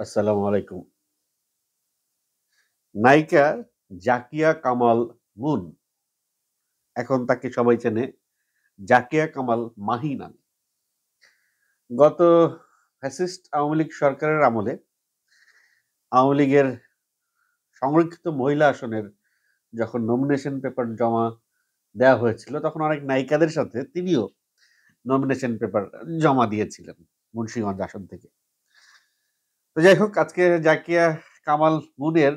আসসালামু আলাইকুম। নায়িকা জাকিয়া কামাল মুন, এখন তাকে সবাই চেনে জাকিয়া কামাল মাহি নামে। গত ফ্যাসিস্ট আওয়ামী লীগ সরকারের আমলে আওয়ামী লীগের সংরক্ষিত মহিলা আসনের যখন নমিনেশন পেপার জমা দেওয়া হয়েছিল, তখন অনেক নায়িকাদের সাথে তিনিও নমিনেশন পেপার জমা দিয়েছিলেন মুন্সিগঞ্জ আসন থেকে। তো যাই হোক, আজকে জাকিয়া কামাল মুনের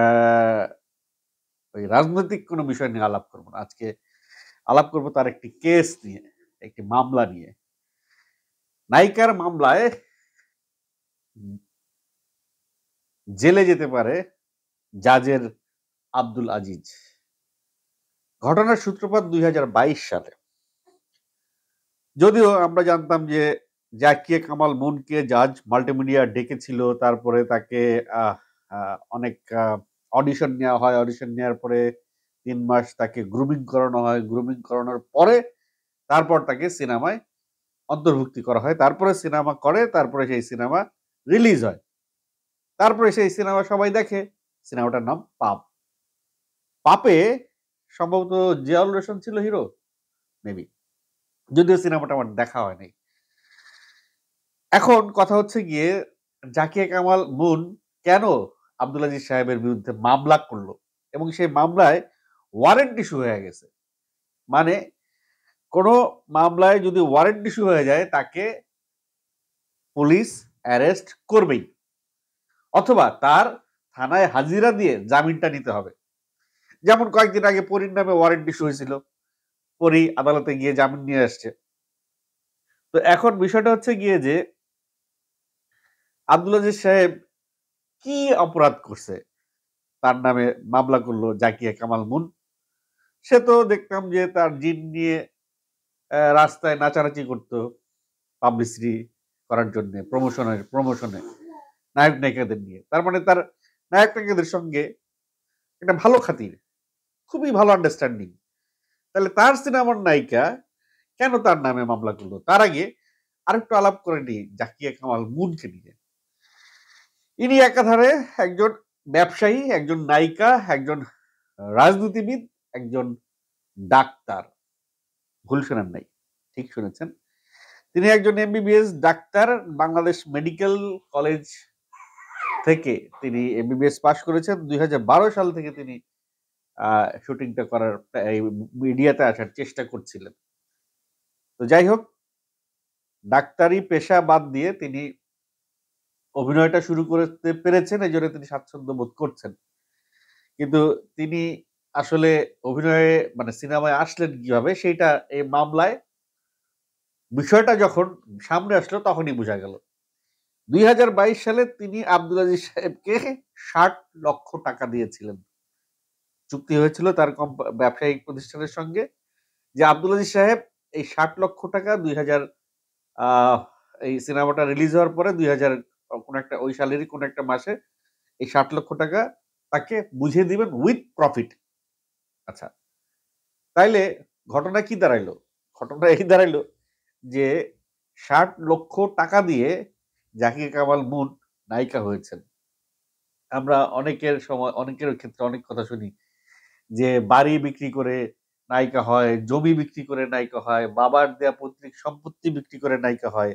আহ, ওই রাজনৈতিক কোনো বিষয় নিয়ে আলাপ করবো না। আজকে আলাপ করব তার একটি কেস নিয়ে, একটি মামলা নিয়ে। নায়িকার মামলায় জেলে যেতে পারে জাজের আব্দুল আজিজ। ঘটনার সূত্রপাত ২০২২ সালে। যদিও আমরা জানতাম যে জাকিয়া কামাল মুনকে জাজ মাল্টিমিডিয়া ডেকেছিল, তারপরে তাকে অনেক অডিশন নেওয়া হয়। অডিশন নেওয়ার পরে ৩ মাস তাকে গ্রুমিং করানো হয়। গ্রুমিং করানোর পরে তারপর তাকে সিনেমায় অন্তর্ভুক্তি করা হয়। তারপরে সিনেমা করে, তারপরে সেই সিনেমা রিলিজ হয়। তারপরে সেই সিনেমা সবাই দেখে। সিনেমাটার নাম পাপ। পাপে সম্ভবত জিয়াউল রোশন ছিল হিরো, মেবি। যদিও সিনেমাটা আমার দেখা হয় নাই। এখন কথা হচ্ছে গিয়ে, জাকিয়া কামাল মুন কেন আব্দুল আজিজ সাহেবের বিরুদ্ধে মামলা করলো, এবং সেই মামলায় ওয়ারেন্ট ইস্যু হয়ে গেছে। মানে কোন মামলায় যদি ওয়ারেন্ট ইস্যু হয়ে যায়, তাকে পুলিশ অ্যারেস্ট করবেই, অথবা তার থানায় হাজিরা দিয়ে জামিনটা নিতে হবে। যেমন কয়েকদিন আগে পরীর নামে ওয়ারেন্ট ইস্যু হয়েছিল, পরী আদালতে গিয়ে জামিন নিয়ে আসছে। তো এখন বিষয়টা হচ্ছে গিয়ে যে আব্দুল আজিজ সাহেব কি অপরাধ করছে, তার নামে মামলা করলো জাকিয়া কামাল মুন। সে তো দেখতাম যে তার জিন নিয়ে রাস্তায় নাচানাচি করতো, পাবলিসিটি করার জন্য, প্রমোশনে নায়ক নায়িকাদের নিয়ে। তার মানে তার নায়ক নায়িকাদের সঙ্গে একটা ভালো খাতির, খুবই ভালো আন্ডারস্ট্যান্ডিং। তাহলে তার সিনেমার নায়িকা কেন তার নামে মামলা করলো? তার আগে আরেকটু আলাপ করে নিই জাকিয়া কামাল মুনকে নিয়ে। ইনি একাধারে একজন ব্যবসায়ী, একজন নায়িকা, একজন রাজনীতিবিদ, একজন ডাক্তার। ভুল শোনেন নাই, ঠিক শুনেছেন। তিনি একজন MBBS doctor. Bangladesh medical college থেকে তিনি এমবিবিএস পাশ করেছেন। ২০১২ সাল থেকে তিনি শুটিংটা করার, এই মিডিয়াতে আসার চেষ্টা করছিলেন। তো যাই হোক, ডাক্তারি পেশা বাদ দিয়ে তিনি অভিনয়টা শুরু করতে পেরেছেন, এই জন্য তিনি স্বাচ্ছন্দ্য বোধ করছেন। কিন্তু তিনি আসলে অভিনয়ে, মানে সিনেমায় আসলেন কিভাবে, সেইটা এই মামলায় বিষয়টা যখন সামনে আসলো তখনই বোঝা গেল। ২০২২ সালে তিনি আব্দুল আজিজ সাহেবকে ৬০ লক্ষ টাকা দিয়েছিলেন। চুক্তি হয়েছিল তার ব্যবসায়িক প্রতিষ্ঠানের সঙ্গে, যে আব্দুল আজিজ সাহেব এই ৬০ লক্ষ টাকা ২০০০ আহ এই সিনেমাটা রিলিজ হওয়ার পরে ২০০০ কোন একটা, ওই সালেরই কোন একটা মাসে এই ৬০ লক্ষ টাকা তাকে বুঝিয়ে দিবেন উইথ প্রফিট। আচ্ছা, তাইলে ঘটনা কি দাঁড়াইলো? ঘটনা এই দাঁড়াইলো যে ৬০ লক্ষ টাকা দিয়ে জাকিয়া কামাল মুন নায়িকা হয়েছেন। আমরা অনেকের ক্ষেত্রে অনেক কথা শুনি যে বাড়ি বিক্রি করে নায়িকা হয়, জমি বিক্রি করে নায়িকা হয়, বাবার দেয়া পৈতৃক সম্পত্তি বিক্রি করে নায়িকা হয়।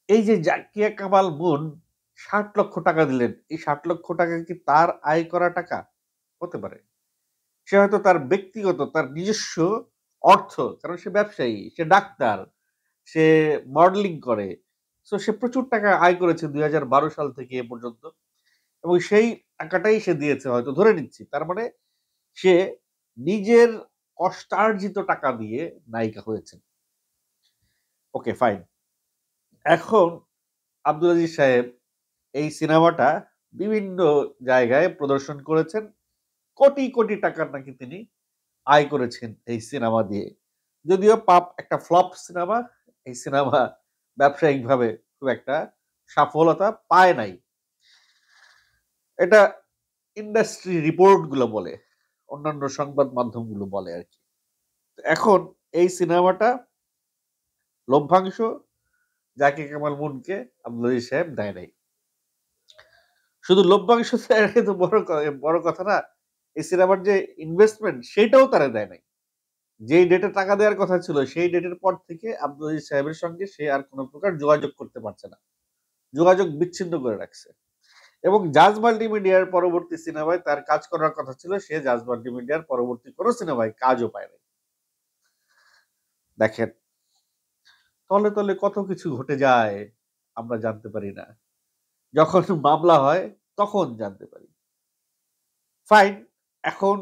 এই যে জাকিয়া কামাল মুন ৬০ লক্ষ টাকা দিলেন, এই ৬০ লক্ষ টাকা কি তার আয় করা টাকা? হতে পারে। সে হয়তো তার ব্যক্তিগত, তার নিজস্ব অর্থ, কারণ সে ব্যবসায়ী, সে ডাক্তার, সে মডেলিং করে। সো সে প্রচুর টাকা আয় করেছে ২০১২ সাল থেকে এ পর্যন্ত, এবং সেই টাকাটাই সে দিয়েছে হয়তো, ধরে নিচ্ছি। তার মানে সে নিজের কষ্টার্জিত টাকা দিয়ে নায়িকা হয়েছেন। ওকে, ফাইন। এখন আব্দুল আজিজ সাহেব এই সিনেমাটা বিভিন্ন জায়গায় প্রদর্শন করেছেন। কোটি কোটি টাকার নাকি তিনি আয় করেছেন এই সিনেমা দিয়ে। যদিও পাপ একটা ফ্লপ সিনেমা, এই সিনেমা ব্যবসায়িকভাবে খুব একটা সফলতা পায় নাই। এটা ইন্ডাস্ট্রি রিপোর্ট গুলো বলে, অন্যান্য সংবাদ মাধ্যমগুলো বলে আর কি। এখন এই সিনেমাটা লভ্যাংশ জাকির কামাল মুনকে আব্দুল আজিজ সাহেব দেয় নাই। শুধু লভ্যাংশ দেয় নাই তো বড় কথা না। এই সিনেমার যে ইনভেস্টমেন্ট সেটাও তারা দেয় নাই। যেই ডেটে টাকা দেওয়ার কথা ছিল সেই ডেটের পর থেকে আব্দুল আজিজ সাহেবের সঙ্গে সে আর কোন প্রকার যোগাযোগ করতে পারছে না। যোগাযোগ বিচ্ছিন্ন করে রাখছে। এবং জাজ মাল্টিমিডিয়ার পরবর্তী সিনেমায় তার কাজ করার কথা ছিল। সে জাজ মাল্টিমিডিয়ার পরবর্তী কোন সিনেমায় কাজও পায় নাই। দেখেন, তলে, তলে কত কিছু ঘটে যায় আমরা জানতে পারি না। যখন মামলা হয় তখন জানতে পারি। ফাইন, এখন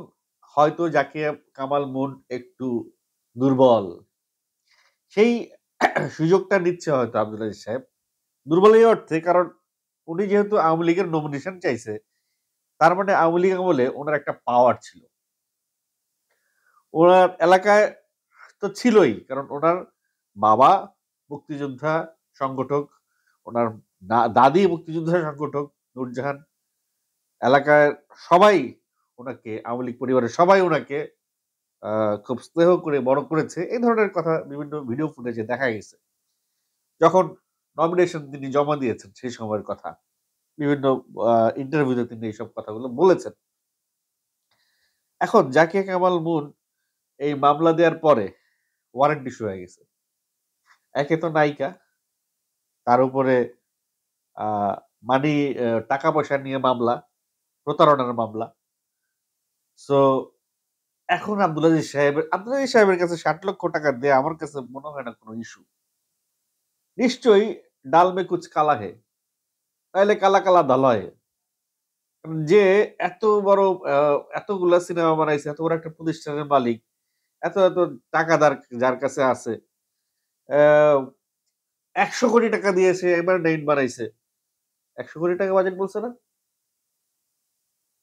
হয়তো জাকিয়া কামাল মুন একটু দুর্বল। সেই সুযোগটা নিচ্ছে হয়তো আব্দুল আজিজ সাহেব। দুর্বল এই অর্থে কারণ উনি যেহেতু আওয়ামী লীগের নমিনেশন চাইছে, তার মানে আওয়ামী লীগ আমলে উনার একটা পাওয়ার ছিল। উনার এলাকায় তো ছিলই। কারণ উনার বাবা মুক্তিযোদ্ধা সংগঠক, উনার দাদি মুক্তিযোদ্ধা সংগঠক নূরজাহান। এলাকায় সবাই উনাকে, আওয়ামী লীগ পরিবারের সবাই উনাকে খুব স্নেহ করে বড় করেছে। এই ধরনের কথা বিভিন্ন ভিডিও ফুটেজে দেখা গেছে। যখন নমিনেশন তিনি জমা দিয়েছেন সেই সময়ের কথা। বিভিন্ন ইন্টারভিউতে তিনি এইসব কথাগুলো বলেছেন। এখন জাকিয়া কামাল মুন এই মামলা দেওয়ার পরে ওয়ারেন্ট ইস্যু হয়ে গেছে। একে তো নায়িকা, তার উপরে আ মানি টাকা পয়সা নিয়ে মামলা, প্রতারণার মামলা। সো এখন আব্দুল আজিজ সাহেবের কাছে ৳৬০,০০,০০০ দেয়া আমার কাছে মনে হয় না কোন ইস্যু। নিশ্চয়ই ডাল মে কুছ কালা है, তাইলে কালা, কালা ধলা है। যে এত বড় আ এতগুলা সিনেমা বানাইছে, এত বড় একটা প্রতিষ্ঠানের মালিক, এত টাকাদার যার কাছে আছে, ৳১০০,০০,০০,০০০ দিয়ে সে এমারনাইট বানাইছে। ৳১০০,০০,০০,০০০ বাজেট বলছে না?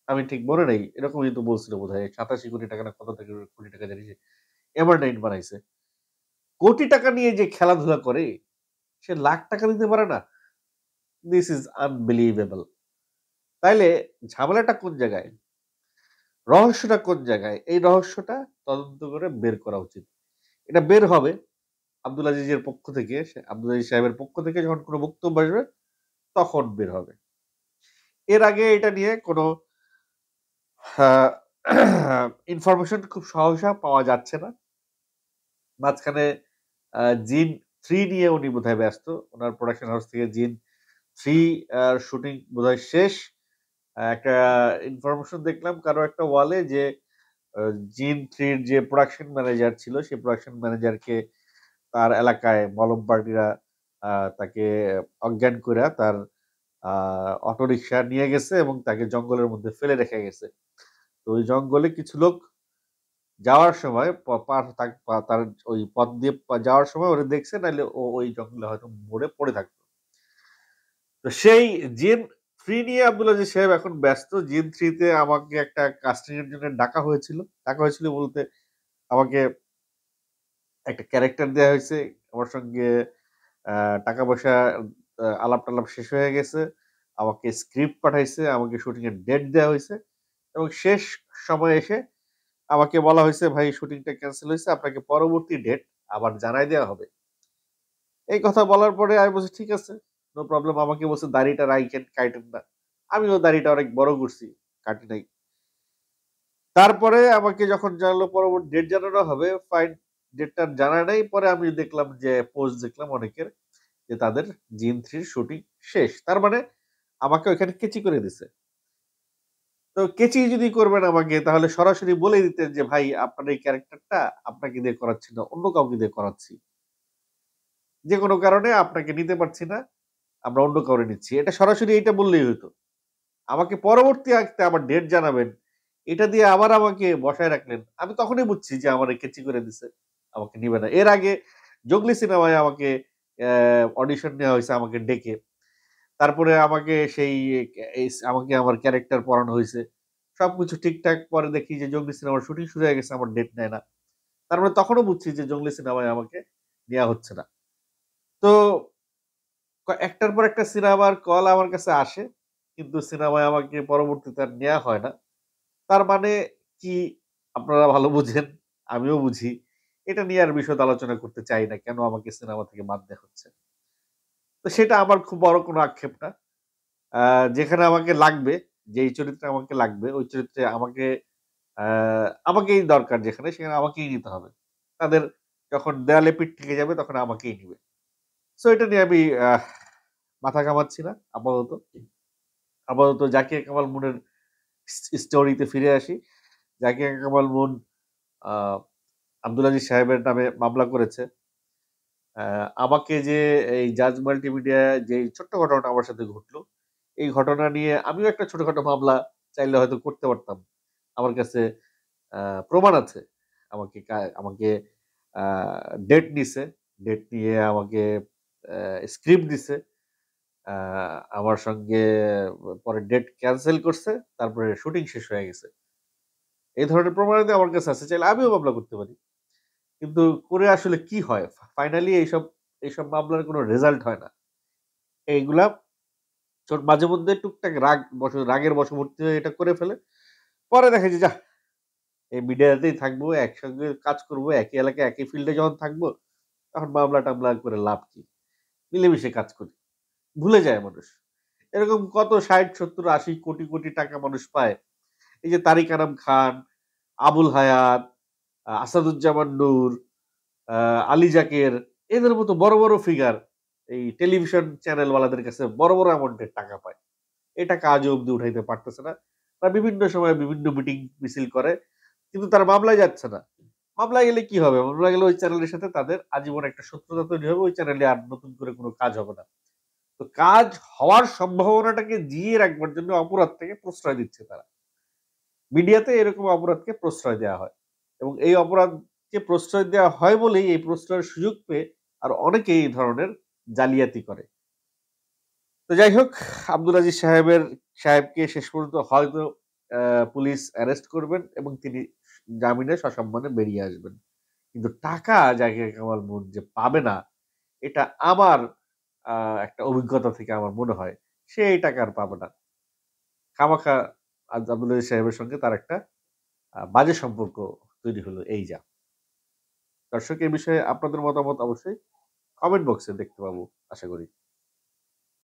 আমি ঠিক মনে নেই। এরকমই তো বলছিল বোধহয়। ৳৮৭,০০,০০,০০০ না কত টাকা কোটি টাকা জানি যে এমারনাইট বানাইছে। কোটি টাকা নিয়ে যে খেলাধুলা করে, সে লাখ টাকা দিতে পারে না? This is unbelievable. তাইলে ঝামেলাটা কোন জায়গায়? রহস্যটা কোন জায়গায়? এই রহস্যটা তদন্ত করে বের করা উচিত। এটা বের হবে আব্দুল আজিজের পক্ষ থেকে, আব্দুল আজিজ সাহেবের পক্ষ থেকে যখন কোন বক্তব্য আসবে তখন বের হবে। এর আগে এটা নিয়ে কোন আ ইনফরমেশন খুব সহসা পাওয়া যাচ্ছে না। মাঝখানে 'জিন 3' নিয়ে উনি বোধহয় ব্যস্ত। উনার প্রোডাকশন হাউস থেকে 'জিন 3' শুটিং বোধহয় শেষ। একটা ইনফরমেশন দেখলাম কারো একটা ওয়ালে যে 'জিন 3' র যে প্রোডাকশন ম্যানেজার ছিল, সেই প্রোডাকশন ম্যানেজারকে তার এলাকায় মলম পার্টিরা আ তাকে অজ্ঞান কইরা তার আ অটোরিকশা নিয়ে গেছে এবং তাকে জঙ্গলের মধ্যে ফেলে রেখে গেছে। তো ওই জঙ্গলে কিছু লোক যাওয়ার সময় প পার তাক পা তার ওই পথ দিয়ে যাওয়ার সময় ওরে দেখছে, নাইলে ও ওই জঙ্গলে হয়তো মরে পড়ে থাকতো। তো সেই 'জিন 3' নিয়ে আব্দুল আজিজ সাহেব এখন ব্যস্ত। 'জিন 3' তে আমাকে একটা কাস্টিং এর জন্য ডাকা হয়েছিল। ডাকা হয়েছিল বলতে আমাকে একটা ক্যারাক্টার দেয়া হইছে। আমার সঙ্গে আ টাকা-পয়সা আলাপ-টালাপ শেষ হয়ে গেছে। আমাকে স্ক্রিপ্ট পাঠাইছে, আমাকে শুটিং এর ডেট দেয়া হইছে এবং শেষ সময়ে এসে আমাকে বলা হইছে, "ভাই শুটিংটা ক্যানসেল হইছে। আপনাকে পরবর্তী ডেট আবার জানায় দেয়া হবে।" এই কথা বলার পরে আমি বলছি, "ঠিক আছে, নো প্রবলেম।" আমাকে বলছে, "দাড়িটা রাইখেন, কাইটেন না।" আমিও দাড়িটা অনেক বড় করছি, কাটি নাই। তারপরে আমাকে যখন জানালো পরবর্তী ডেট জানানো হবে, ফাইন, ডেটটা জানায় নাই। পরে আমি দেখলাম যে পোস্ট দেখলাম অনেকের যে তাদের 'জিন 3' র শুটিং শেষ। তার মানে আমাকে ওইখানে কেচি করে দিছে। তো কেচি যদি করবেন আমাকে তাহলে সরাসরি বলেই দিতেন যে, "ভাই আপনার এই ক্যারাক্টারটা আপনাকে দিয়ে করাচ্ছি না, অন্য কাউকে দিয়ে করাচ্ছি। যেকোনো কারণে আপনাকে নিতে পারছি না, আমরা অন্য কাউরে নিচ্ছি।" এটা সরাসরি এইটা বললেই হইতো। আমাকে পরবর্তী আবার ডেট জানাবেন। এটা দিয়ে আবার আমাকে বসায় রাখলেন। আমি তখনই বুঝছি যে আমারে কেচি করে দিছে। আমাকে নিবে না। এর আগে 'জঙ্গলি' সিনেমায় আমাকে অডিশন নেওয়া হইছে আমাকে ডেকে। তারপরে আমাকে সেই আমাকে আমার ক্যারেক্টার পড়ানো হইছে। সবকিছু ঠিকঠাক। পরে দেখি যে 'জঙ্গলি' সিনেমার শুটিং শুরু হয়ে গেছে, আমার ডেট নেয় না। তার মানে তখনও বুঝছি যে 'জঙ্গলি' সিনেমায় আমাকে নেয়া হচ্ছে না। তো একটার পর একটা সিনেমার কল আমার কাছে আসে। কিন্তু সিনেমায় আমাকে পরবর্তীতে আর নেয়া হয় না। তার মানে কি আপনারা ভালো বুঝেন, আমিও বুঝি। এটা নিয়ে আর বিশদ আলোচনা করতে চাই না। কেন আমাকে সিনেমা থেকে বাদ দেয়া হচ্ছে। তো সেটা আমার খুব বড় কোনো আক্ষেপ না। আ যেখানে আমাকে লাগবে, যেই চরিত্রে আমাকে লাগবে, ওই চরিত্রে আ আমাকেই দরকার যেখানে, সেখানে আমাকেই নিতে হবে। তাদের যখন দেয়ালে পিঠ থেকে যাবে তখন আমাকেই নিবে। সো এটা নিয়ে আমি মাথা ঘামাচ্ছি না আপাতত। আপাতত জাকিয়া কামাল মুনের স্টোরিতে ফিরে আসি। জাকিয়া কামাল মুন আ আব্দুল আজিজ সাহেবের নামে মামলা করেছে। আ আমাকে যে এই জাজ মাল্টিমিডিয়ায় যেই ছোট্ট ঘটনাটা আমার সাথে ঘটলো, এই ঘটনা নিয়ে আমিও একটা ছোটখাটো মামলা চাইলে হয়তো করতে পারতাম। আমার কাছে আ প্রমাণ আছে। আমাকে আ ডেট নিছে। ডেট নিয়ে আমাকে আ স্ক্রিপ্ট দিছে। আ আমার সঙ্গে পরে ডেট ক্যানসেল করছে। তারপরে শুটিং শেষ হয়ে গেছে। এই ধরনের প্রমাণাদি আমার কাছে আছে। চাইলে আমিও মামলা করতে পারি। কিন্তু করে আসলে কি হয়? ফাইনালি এইসব মামলার কোনো রেজাল্ট হয় না। এইগুলা মাঝেমধ্যে টুকটাক রাগের বশবর্তী হয়ে এটা করে ফেলে। পরে দেখা যায় যাহ! এই মিডিয়াতেই থাকবো, একসঙ্গে কাজ করব, একই এলাকায় একই ফিল্ডে যখন থাকবো, তখন মামলা-টামলা করে লাভ কি? মিলেমিশে কাজ করি। ভুলে যায় মানুষ। এরকম কত ৬০, ৭০, ৮০ কোটি, কোটি টাকা মানুষ পায়। এই যে তারিক আনাম খান, আবুল হায়াত, আসাদুজ্জামান নূর, আ আলী যাকের এদের মতো বড়, বড় ফিগার এই টেলিভিশন চ্যানেল ওয়ালাদের কাছে বড়, বড় অ্যামাউন্টের টাকা পায়। এই টাকা আজও অব্দি উঠাইতে পারতেছে না। তারা বিভিন্ন সময়ে বিভিন্ন মিটিং মিছিল করে। কিন্তু তারা মামলায় যাচ্ছে না। মামলায় গেলে কি হবে? মামলায় গেলে ওই চ্যানেলের সাথে তাদের আজীবন একটা শত্রুতা তৈরি হবে। ওই চ্যানেলে আর নতুন করে কোন কাজ হবে না। তো কাজ হওয়ার সম্ভাবনাটাকে জিইয়ে রাখবার জন্য অপরাধ থেকে প্রশ্রয় দিচ্ছে তারা। মিডিয়াতে এরকম অপরাধকে প্রশ্রয় দেয়া হয়। এবং এই অপরাধকে প্রশ্রয় দেওয়া হয় বলেই এই প্রশ্রয়ের সুযোগ পেয়ে আর অনেকেই এই ধরনের জালিয়াতি করে। তো যাই হোক আব্দুল আজিজ সাহেবকে শেষ পর্যন্ত হয়তো আ পুলিশ অ্যারেস্ট করবেন এবং তিনি জামিনে সসম্মানে বেরিয়ে আসবেন। কিন্তু টাকা জাকির কামাল মুন যে পাবে না, এটা আমার আ একটা অভিজ্ঞতা থেকে আমার মনে হয়। সে এই টাকা আর পাবে না। খামাখা আব্দুল আজিজ সাহেবের সঙ্গে তার একটা বাজে সম্পর্ক তৈরি হলো এই যা। দর্শক এ বিষয়ে আপনাদের মতামত অবশ্যই কমেন্ট বক্সে দেখতে পাবো আশা করি।